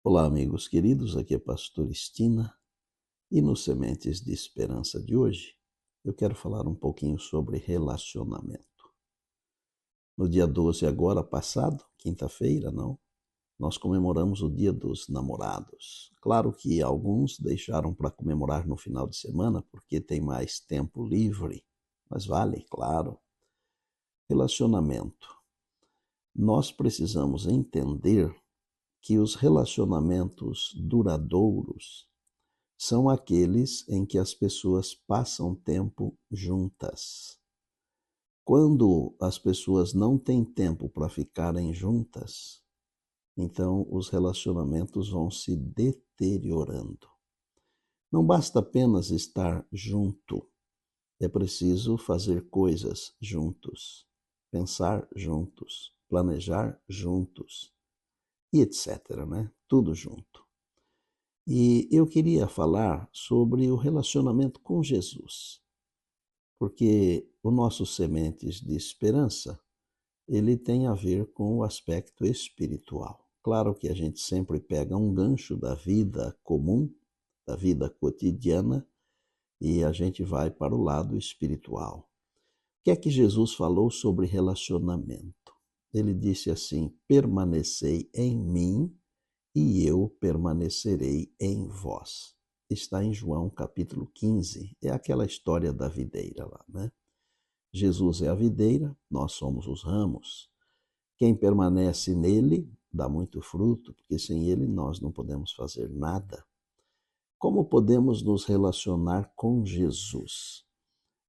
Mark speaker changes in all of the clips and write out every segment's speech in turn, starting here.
Speaker 1: Olá, amigos queridos, aqui é Pastor Estina e no Sementes de Esperança de hoje eu quero falar um pouquinho sobre relacionamento. No dia 12 agora passado, quinta-feira, não? Nós comemoramos o Dia dos Namorados. Claro que alguns deixaram para comemorar no final de semana porque tem mais tempo livre, mas vale, claro. Relacionamento. Nós precisamos entender que os relacionamentos duradouros são aqueles em que as pessoas passam tempo juntas. Quando as pessoas não têm tempo para ficarem juntas, então os relacionamentos vão se deteriorando. Não basta apenas estar junto, é preciso fazer coisas juntos, pensar juntos, planejar juntos e etc, né? Tudo junto. E eu queria falar sobre o relacionamento com Jesus, porque o nosso Sementes de Esperança, ele tem a ver com o aspecto espiritual. Claro que a gente sempre pega um gancho da vida comum, da vida cotidiana, e a gente vai para o lado espiritual. O que é que Jesus falou sobre relacionamento? Ele disse assim: permanecei em mim e eu permanecerei em vós. Está em João capítulo 15, é aquela história da videira lá, né? Jesus é a videira, nós somos os ramos. Quem permanece nele dá muito fruto, porque sem ele nós não podemos fazer nada. Como podemos nos relacionar com Jesus?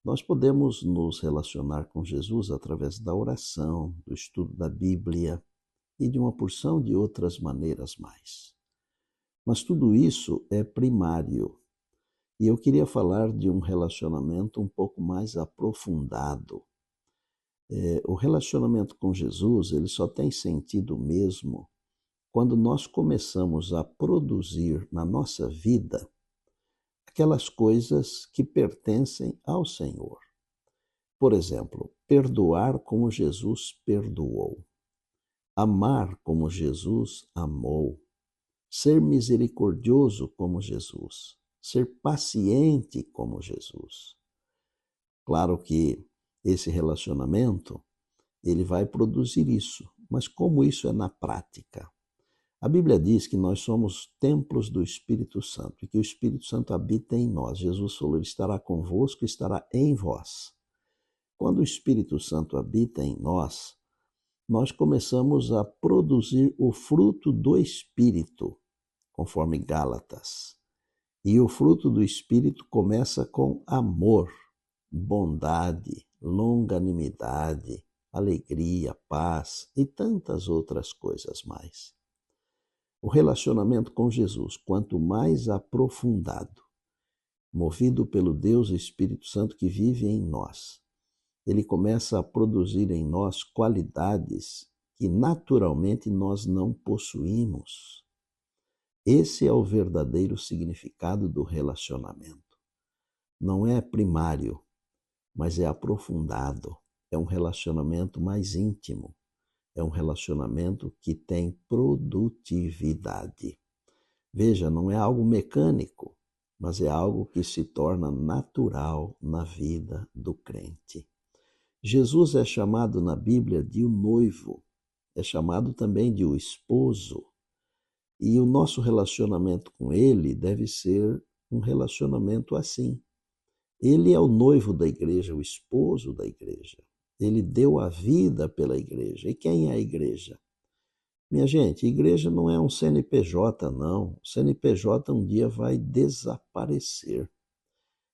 Speaker 1: Nós podemos nos relacionar com Jesus através da oração, do estudo da Bíblia e de uma porção de outras maneiras mais. Mas tudo isso é primário. E eu queria falar de um relacionamento um pouco mais aprofundado. O relacionamento com Jesus, ele só tem sentido mesmo quando nós começamos a produzir na nossa vida aquelas coisas que pertencem ao Senhor. Por exemplo, perdoar como Jesus perdoou, amar como Jesus amou, ser misericordioso como Jesus, ser paciente como Jesus. Claro que esse relacionamento, ele vai produzir isso, mas como isso é na prática? A Bíblia diz que nós somos templos do Espírito Santo e que o Espírito Santo habita em nós. Jesus falou: ele estará convosco, estará em vós. Quando o Espírito Santo habita em nós começamos a produzir o fruto do Espírito, conforme Gálatas. E o fruto do Espírito começa com amor, bondade, longanimidade, alegria, paz e tantas outras coisas mais. O relacionamento com Jesus, quanto mais aprofundado, movido pelo Deus Espírito Santo que vive em nós, ele começa a produzir em nós qualidades que naturalmente nós não possuímos. Esse é o verdadeiro significado do relacionamento. Não é primário, mas é aprofundado. É um relacionamento mais íntimo. É um relacionamento que tem produtividade. Veja, não é algo mecânico, mas é algo que se torna natural na vida do crente. Jesus é chamado na Bíblia de o noivo, é chamado também de o esposo. E o nosso relacionamento com ele deve ser um relacionamento assim. Ele é o noivo da igreja, o esposo da igreja. Ele deu a vida pela igreja. E quem é a igreja? Minha gente, igreja não é um CNPJ, não. O CNPJ um dia vai desaparecer.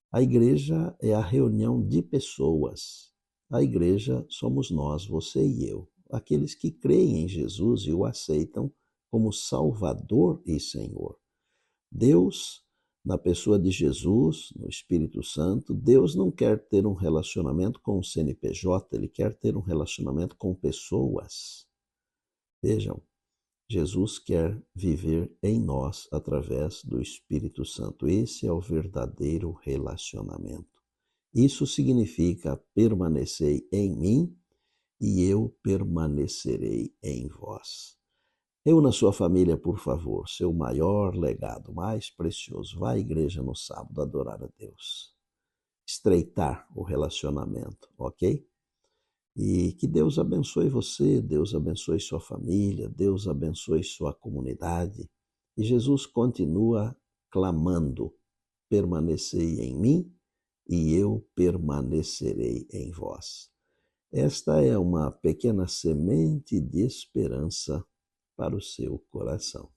Speaker 1: A igreja é a reunião de pessoas. A igreja somos nós, você e eu, aqueles que creem em Jesus e o aceitam como Salvador e Senhor. Deus, na pessoa de Jesus, no Espírito Santo, Deus não quer ter um relacionamento com o CNPJ, ele quer ter um relacionamento com pessoas. Vejam, Jesus quer viver em nós através do Espírito Santo. Esse é o verdadeiro relacionamento. Isso significa permanecer em mim e eu permanecerei em vós. Reúna sua família, por favor, seu maior legado, mais precioso. Vá à igreja no sábado adorar a Deus. Estreitar o relacionamento, ok? E que Deus abençoe você, Deus abençoe sua família, Deus abençoe sua comunidade. E Jesus continua clamando: permanecei em mim e eu permanecerei em vós. Esta é uma pequena semente de esperança para o seu coração.